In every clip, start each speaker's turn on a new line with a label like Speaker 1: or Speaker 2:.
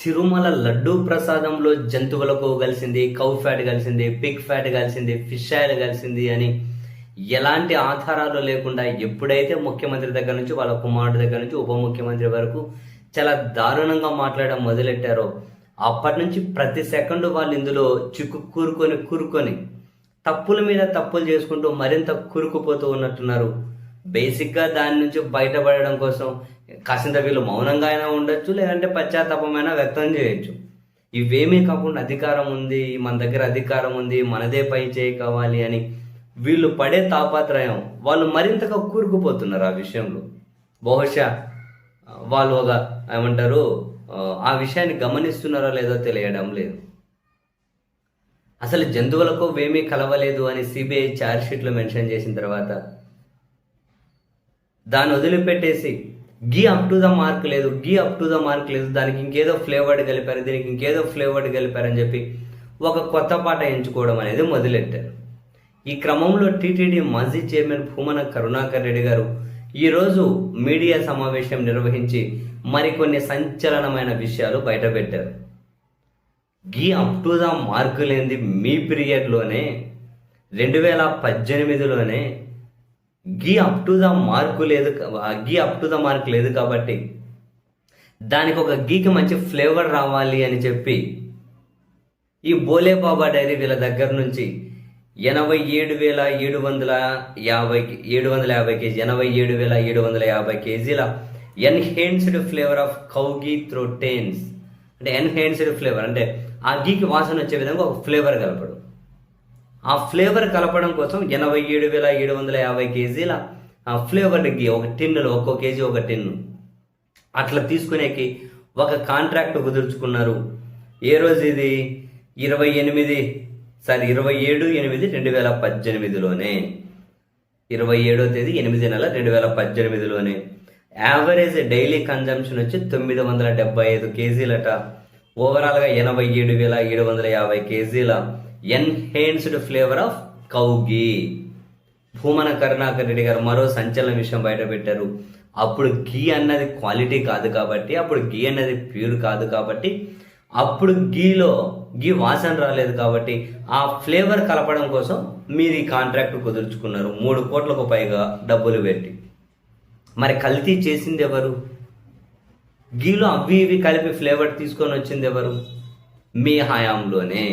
Speaker 1: తిరుమల లడ్డూ ప్రసాదంలో జంతువులకు కలిసింది, కౌ ఫ్యాట్ కలిసింది, పిగ్ ఫ్యాట్ కలిసింది, ఫిష్ ఆయిల్ కలిసింది అని ఎలాంటి ఆధారాలు లేకుండా ఎప్పుడైతే ముఖ్యమంత్రి దగ్గర నుంచి వాళ్ళ కుమారుడు దగ్గర నుంచి ఉప ముఖ్యమంత్రి వరకు చాలా దారుణంగా మాట్లాడడం మొదలెట్టారో అప్పటి నుంచి ప్రతి సెకండు వాళ్ళు ఇందులో కూరుకొని తప్పుల మీద తప్పులు చేసుకుంటూ మరింత కూరుకుపోతూ ఉన్నట్టున్నారు. బేసిక్గా దాని నుంచి బయటపడడం కోసం కాసింత వీళ్ళు మౌనంగా అయినా ఉండొచ్చు, లేదంటే పశ్చాత్తాపమైనా వ్యక్తం చేయొచ్చు. ఇవేమీ కాకుండా అధికారం ఉంది, మన దగ్గర అధికారం ఉంది, మనదే పై చేయి కావాలి అని వీళ్ళు పడే తాపత్రయం వాళ్ళు మరింతగా కూరుకుపోతున్నారు ఆ విషయంలో. బహుశా వాళ్ళు ఒక ఏమంటారు ఆ విషయాన్ని గమనిస్తున్నారో లేదో తెలియడం లేదు. అసలు జంతువులకు వేమీ కలవలేదు అని సిబిఐ ఛార్జ్షీట్లో మెన్షన్ చేసిన తర్వాత దాన్ని వదిలిపెట్టేసి గీ అప్ టు ద మార్క్ లేదు, దానికి ఇంకేదో ఫ్లేవర్డ్ కలిపారు, దీనికి ఇంకేదో ఫ్లేవర్డ్ కలిపారని చెప్పి ఒక కొత్త పాట ఎంచుకోవడం అనేది మొదలెట్టారు. ఈ క్రమంలో టీటీడీ మాజీ చైర్మన్ భూమన కరుణాకర్ రెడ్డి గారు ఈరోజు మీడియా సమావేశం నిర్వహించి మరికొన్ని సంచలనమైన విషయాలు బయటపెట్టారు. గీ అప్ టు ద మార్క్ లేనిది మీ పీరియడ్లోనే 2018లోనే గీ అప్ టు ద మార్క్ లేదు కాబట్టి దానికి ఒక గీకి మంచి ఫ్లేవర్ రావాలి అని చెప్పి ఈ బోలే బాబా డైరీ వీళ్ళ దగ్గర నుంచి 87,750 కేజీల enhanced flavour of cow ghee through టెన్స్, అంటే ఎన్హాన్స్డ్ ఫ్లేవర్ అంటే ఆ గీకి వాసన వచ్చే విధంగా ఒక ఫ్లేవర్ కలపడం. ఆ ఫ్లేవర్ కలపడం కోసం 87,750 కేజీల ఫ్లేవర్డ్ గీ ఒక టిన్నులో, ఒక్కో కేజీ ఒక టిన్ను అట్లా తీసుకునేకి ఒక కాంట్రాక్ట్ కుదుర్చుకున్నారు. ఏ రోజు ఇది 27/8/2018లోనే 27వ తేదీ 8 నెల 2018లోనే యావరేజ్ డైలీ కన్జంప్షన్ వచ్చి 975 కేజీలట. ఓవరాల్గా 87,750 కేజీల ఎన్హాన్స్డ్ ఫ్లేవర్ ఆఫ్ కౌ గీ. భూమన కరుణాకర్ రెడ్డి గారు మరో సంచలన విషయం బయట పెట్టారు. అప్పుడు గీ అన్నది క్వాలిటీ కాదు కాబట్టి, అప్పుడు గీ అన్నది ప్యూర్ కాదు కాబట్టి, అప్పుడు గీ వాసన రాలేదు కాబట్టి ఆ ఫ్లేవర్ కలపడం కోసం మీరు ఈ కాంట్రాక్ట్ కుదుర్చుకున్నారు 3 కోట్లకు పైగా డబ్బులు పెట్టి. మరి కల్తీ చేసింది ఎవరు? గీలో అవి ఇవి కలిపి ఫ్లేవర్ తీసుకొని వచ్చింది ఎవరు? మీ హయాంలోనే.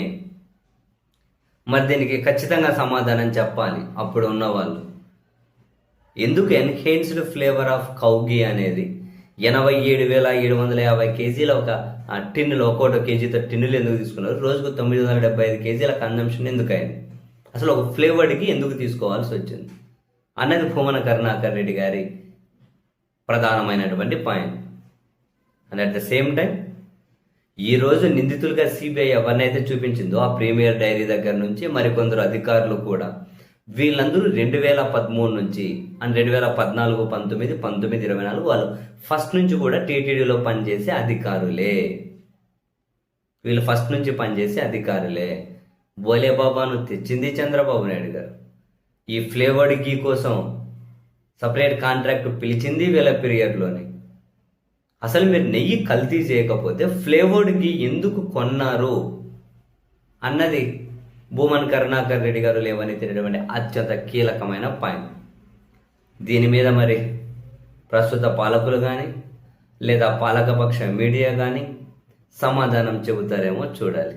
Speaker 1: మరి దీనికి ఖచ్చితంగా సమాధానం చెప్పాలి అప్పుడు ఉన్నవాళ్ళు. ఎందుకు ఎన్హాన్స్డ్ ఫ్లేవర్ ఆఫ్ కౌ గీ అనేది 87,750 కేజీల ఒక టిన్నులో, ఒక్కోటో కేజీతో టిన్నులు ఎందుకు తీసుకున్నారు? రోజుకు 975 కేజీల కన్జంప్షన్ ఎందుకు అయింది? అసలు ఒక ఫ్లేవర్డ్కి ఎందుకు తీసుకోవాల్సి వచ్చింది అన్నది భూమన కరుణాకర్ రెడ్డి గారి ప్రధానమైనటువంటి point. And at the same time ఈరోజు నిందితులుగా సిబిఐ ఎవరినైతే చూపించిందో ఆ ప్రీమియర్ డైరీ దగ్గర నుంచి మరికొందరు అధికారులు కూడా వీళ్ళందరూ 2013 నుంచి అండ్ 2014, 19, 24 వాళ్ళు ఫస్ట్ నుంచి కూడా టీటీడీలో పనిచేసే అధికారులే. వీళ్ళు ఫస్ట్ నుంచి పనిచేసే అధికారులే. బోలే బాబాను తెచ్చింది చంద్రబాబు నాయుడు గారు. ఈ ఫ్లేవర్డ్ గీ కోసం సపరేట్ కాంట్రాక్ట్ పిలిచింది వీళ్ళ పీరియడ్లోనే. అసలు మీరు నెయ్యి కల్తీ చేయకపోతే ఫ్లేవర్డ్ గీ ఎందుకు కొన్నారు అన్నది భూమన్ కరుణాకర్ రెడ్డి గారు లేవని తెలియడం అత్యంత కీలకమైన పాయింట్. దీని మీద మరి ప్రస్తుత పాలకులు కానీ లేదా పాలకపక్ష మీడియా కానీ సమాధానం చెబుతారేమో చూడాలి.